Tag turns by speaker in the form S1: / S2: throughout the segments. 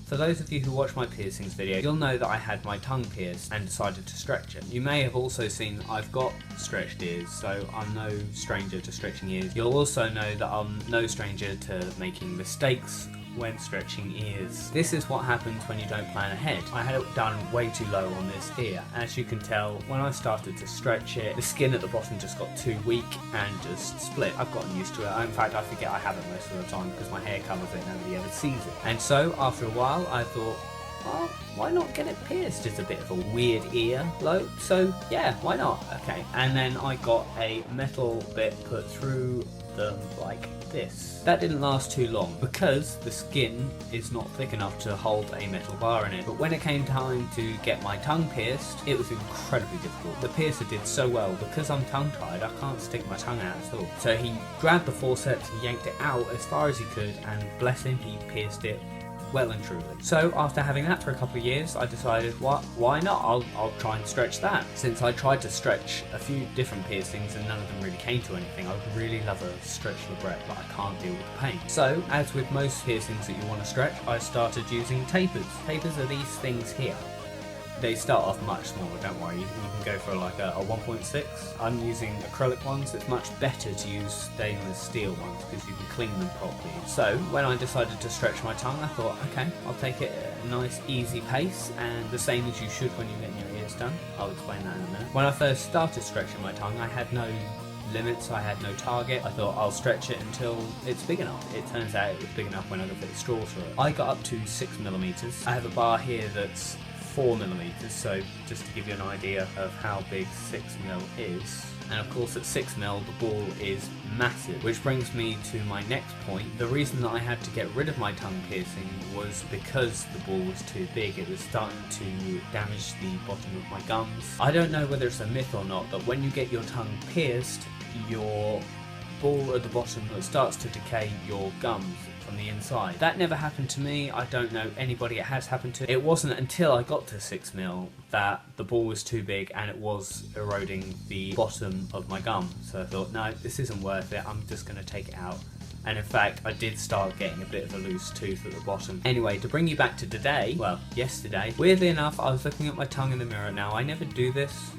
S1: For those of you who watch my piercings video, you'll know that I had my tongue pierced and decided to stretch it. You may have also seen I've got stretched ears, so I'm no stranger to stretching ears. You'll also know that I'm no stranger to making mistakes when stretching ears. This is what happens when you don't plan ahead. I had it done way too low on this ear. As you can tell, when I started to stretch it, the skin at the bottom just got too weak and just split. I've gotten used to it. In fact, I forget I have it most of the time because my hair covers it and nobody ever sees it. And so, after a while, I thought, well, why not get it pierced? It's a bit of a weird ear lobe, so yeah, why not? Okay, and then I got a metal bit put through them like this. That didn't last too long because the skin is not thick enough to hold a metal bar in it. But when it came time to get my tongue pierced, it was incredibly difficult. The piercer did so well because I'm tongue tied, I can't stick my tongue out at all. So he grabbed the forceps and yanked it out as far as he could, and bless him, he pierced it well and truly. So after having that for a couple of years, I decided, why not? I'll try and stretch that. Since I tried to stretch a few different piercings and none of them really came to anything, I would really love a stretch labret, but I can't deal with the pain. So, as with most piercings that you want to stretch, I started using tapers. Tapers are these things here. They start off much smaller, don't worry, you can go for like a 1.6. I'm using acrylic ones. It's much better to use stainless steel ones because you can clean them properly. So when I decided to stretch my tongue, I thought, okay, I'll take it at a nice easy pace, and the same as you should when you're getting your ears done. I'll explain that in a minute. When I first started stretching my tongue, I had no limits, I had no target. I thought I'll stretch it until it's big enough. It turns out it was big enough when I could fit a straw through it. I got up to 6mm. I have a bar here that's 4mm, so just to give you an idea of how big 6mm is. And of course at 6mm the ball is massive, which brings me to my next point. The reason that I had to get rid of my tongue piercing was because the ball was too big. It was starting to damage the bottom of my gums. I don't know whether it's a myth or not, but when you get your tongue pierced, your ball at the bottom starts to decay your gums from the inside. That never happened to me. I don't know anybody it has happened to. It wasn't until I got to 6mm that the ball was too big and it was eroding the bottom of my gum. So I thought, no, this isn't worth it. I'm just going to take it out. And in fact, I did start getting a bit of a loose tooth at the bottom. Anyway, to bring you back to today, well, yesterday, weirdly enough, I was looking at my tongue in the mirror. Now, I never do this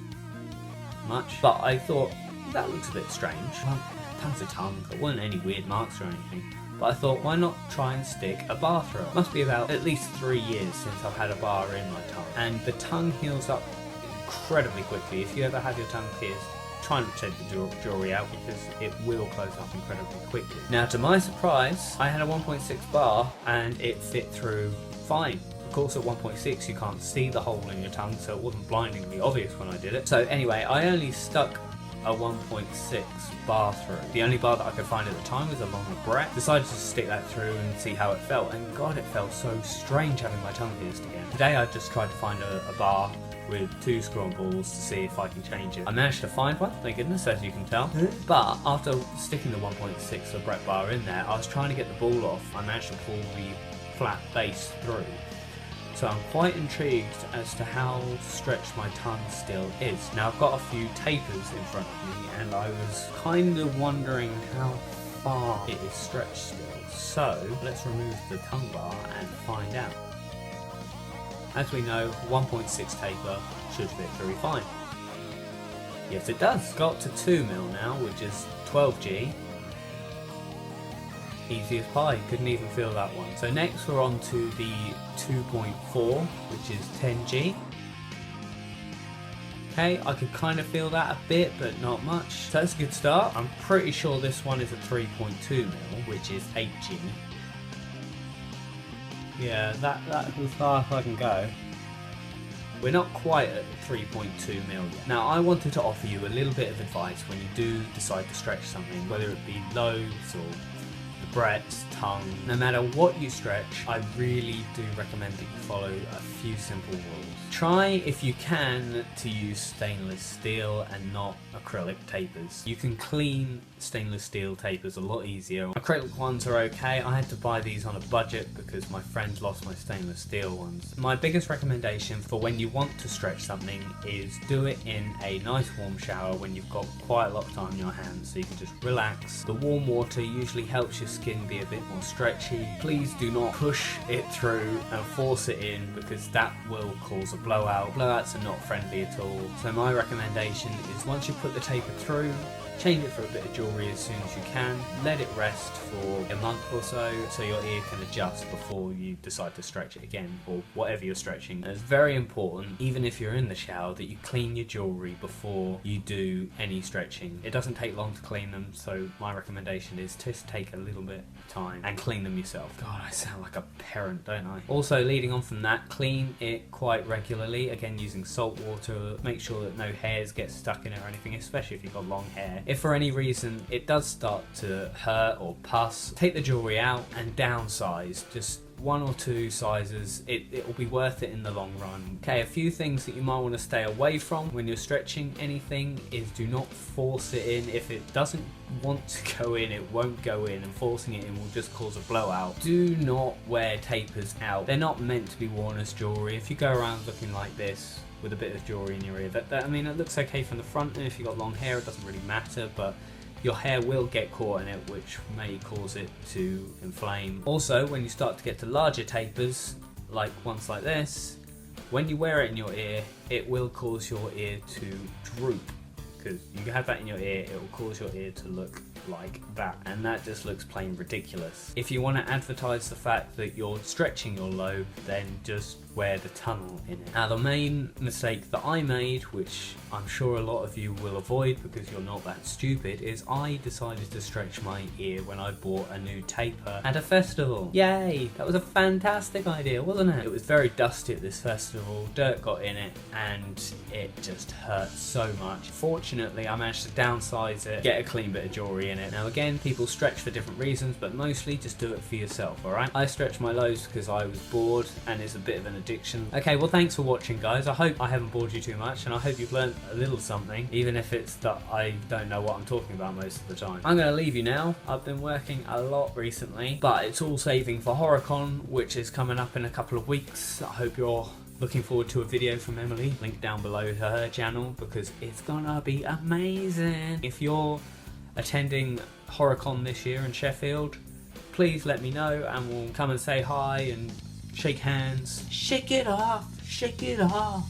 S1: much, but I thought, that looks a bit strange. Well, tongue's a tongue. There weren't any weird marks or anything. But I thought, why not try and stick a bar through it? Must be about at least 3 years since I've had a bar in my tongue. And the tongue heals up incredibly quickly. If you ever have your tongue pierced, try not to take the jewelry out because it will close up incredibly quickly. Now, to my surprise, I had a 1.6 bar and it fit through fine. Of course, at 1.6 you can't see the hole in your tongue, so it wasn't blindingly obvious when I did it. So anyway, I only stuck a 1.6 bar through. The only bar that I could find at the time was a long labret. Decided to stick that through and see how it felt, and god, it felt so strange having my tongue pierced again. Today I just tried to find a bar with 2 screw-on balls to see if I can change it. I managed to find one, thank goodness, as you can tell. But after sticking the 1.6 labret bar in there, I was trying to get the ball off. I managed to pull the flat base through. So I'm quite intrigued as to how stretched my tongue still is. Now I've got a few tapers in front of me and I was kind of wondering how far it is stretched still. So let's remove the tongue bar and find out. As we know, 1.6 taper should fit very fine. Yes it does. Got to 2mm now, which is 12G. Easy as pie, couldn't even feel that one. So next we're on to the 2.4, which is 10G. Okay, I could kind of feel that a bit, but not much. So that's a good start. I'm pretty sure this one is a 3.2mm, which is 8G. Yeah, that's as far as I can go. We're not quite at 3.2mm yet. Now, I wanted to offer you a little bit of advice when you do decide to stretch something, whether it be lobes or the breadth, tongue. No matter what you stretch, I really do recommend that you follow a few simple rules. Try, if you can, to use stainless steel and not acrylic tapers. You can clean stainless steel tapers a lot easier. Acrylic ones are okay. I had to buy these on a budget because my friend lost my stainless steel ones. My biggest recommendation for when you want to stretch something is do it in a nice warm shower when you've got quite a lot of time on your hands so you can just relax. The warm water usually helps your skin skin be a bit more stretchy. Please do not push it through and force it in, because that will cause a blowout. Blowouts are not friendly at all. So my recommendation is, once you put the taper through, change it for a bit of jewellery as soon as you can. Let it rest for a month or so your ear can adjust before you decide to stretch it again, or whatever you're stretching. And it's very important, even if you're in the shower, that you clean your jewellery before you do any stretching. It doesn't take long to clean them, so my recommendation is just take a little bit of time and clean them yourself. God, I sound like a parent, don't I? Also, leading on from that, clean it quite regularly, again using salt water. Make sure that no hairs get stuck in it or anything, especially if you've got long hair. If for any reason it does start to hurt or pus, take the jewellery out and downsize, just 1 or 2 sizes. It will be worth it in the long run. Okay, a few things that you might want to stay away from when you're stretching anything is, do not force it in. If it doesn't want to go in, it won't go in, and forcing it in will just cause a blowout. Do not wear tapers out. They're not meant to be worn as jewellery. If you go around looking like this with a bit of jewellery in your ear, I mean, it looks okay from the front, and if you've got long hair it doesn't really matter, but your hair will get caught in it, which may cause it to inflame. Also, when you start to get to larger tapers, like ones like this, when you wear it in your ear, it will cause your ear to droop, because you have that in your ear, it will cause your ear to look like that, and that just looks plain ridiculous. If you want to advertise the fact that you're stretching your lobe, then just wear the tunnel in it. Now, the main mistake that I made, which I'm sure a lot of you will avoid because you're not that stupid, is I decided to stretch my ear when I bought a new taper at a festival. Yay! That was a fantastic idea, wasn't it? It was very dusty at this festival, dirt got in it, and it just hurt so much. Fortunately, I managed to downsize it, get a clean bit of jewellery in it. Now again, people stretch for different reasons, but mostly just do it for yourself, alright? I stretch my lobes because I was bored, and it's a bit of an addiction. Okay, well, thanks for watching, guys. I hope I haven't bored you too much, and I hope you've learned a little something, even if it's that I don't know what I'm talking about most of the time. I'm going to leave you now. I've been working a lot recently, but it's all saving for HorrorCon, which is coming up in a couple of weeks. I hope you're looking forward to a video from Emily. Link down below to her channel, because it's gonna be amazing. If you're attending HorrorCon this year in Sheffield, please let me know and we'll come and say hi and shake hands. Shake it off, shake it off.